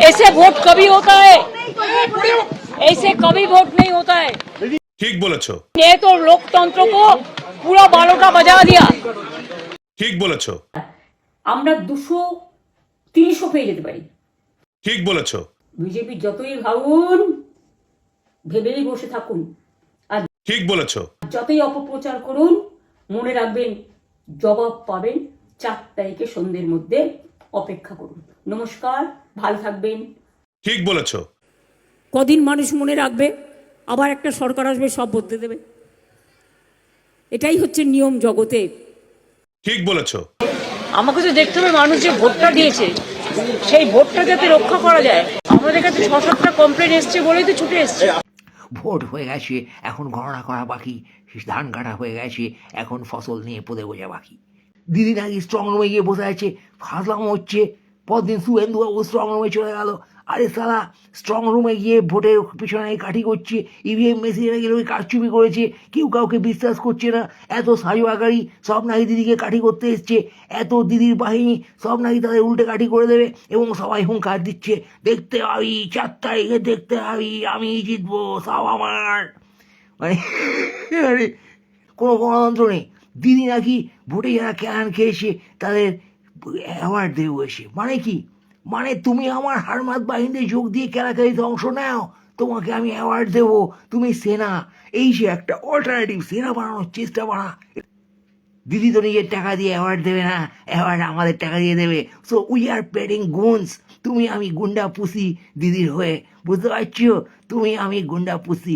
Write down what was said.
ऐसे वोट कभी होता है? ऐसे कभी वोट नहीं होता है। ठीक বলেছো, ये तो लोकतंत्र को पूरा बालोटा बजा दिया। ঠিক বলেছো, আমরা 200-300 পেয়ে যেতে পারি। ঠিক বলেছো, বিজেপি যতই ভাবুন, ভেবেই বসে থাকুন, আর ঠিক বলেছো, যতই অপপ্রচার করুন, মনে রাখবেন জবাব পাবেন 4 তারিখে সন্ধ্যের মধ্যে। অপেক্ষা করুন। নমস্কার, ভালো থাকবেন। ঠিক বলেছো। কদিন মানুষ মনে রাখবে, আবার একটা সরকার আসবে, সব বদলে দেবে। এটাই হচ্ছে নিয়ম জগতে। ঠিক বলেছো, আমাকে তো দেখতে হবে মানুষ যে ভোটটা দিয়েছে সেই ভোটটা যাতে রক্ষা করা যায়। আমাদের কাছে 6-7টা কমপ্লেন এসছে বলেই তো ছুটে এসছে। ভোট হয়ে গেছে, এখন গণনা করা বাকি, ধান কাটা হয়ে গেছে, এখন ফসল নিয়ে পদে বোঝা বাকি। দিদি নাকি স্ট্রং রুমে গিয়ে বসে আছে, ফাজলাম হচ্ছে। পরদিন শুভেন্দুবাবু স্ট্রং রুমে চলে গেল। আরে সালা, স্ট্রং রুমে গিয়ে ভোটের পিছনে কাঠি করছে, ইভিএম মেশিনে গেলে ওই কারচুপি করেছে, কেউ কাউকে বিশ্বাস করছে না। এত সাজুয়াগাড়ি, সব নাকি দিদিকে কাঠি করতে এসছে, এত দিদির বাহিনী, সব নাকি তাদের উল্টে কাঠি করে দেবে। এবং সবাই হুঙ্কার দিচ্ছে, দেখতে পাবি 4 তারিখে, দেখতে পাবি আমি জিতবো, সব আমার। মানে মানে কোনো গণতন্ত্র নেই। দিদি নাকি ভোটে যারা ক্যান খেয়েছে তাদের অ্যাওয়ার্ড দেবো এসে। মানে কি? মানে তুমি আমার হারমাত বাহিনীতে যোগ দিয়ে খেলাখেলিতে অংশ নাও, তোমাকে আমি অ্যাওয়ার্ড দেবো, তুমি সেনা। এই যে একটা অল্টারনেটিভ সেনা বানানোর চেষ্টা করা। দিদি তো নিজের টাকা দিয়ে অ্যাওয়ার্ড দেবে না, অ্যাওয়ার্ড আমাদের টাকা দিয়ে দেবে। So we are padding goons. তুমি আমি গুন্ডা পুষি দিদির হয়ে, বুঝতে পারছো? তুমি আমি গুন্ডা পুষি।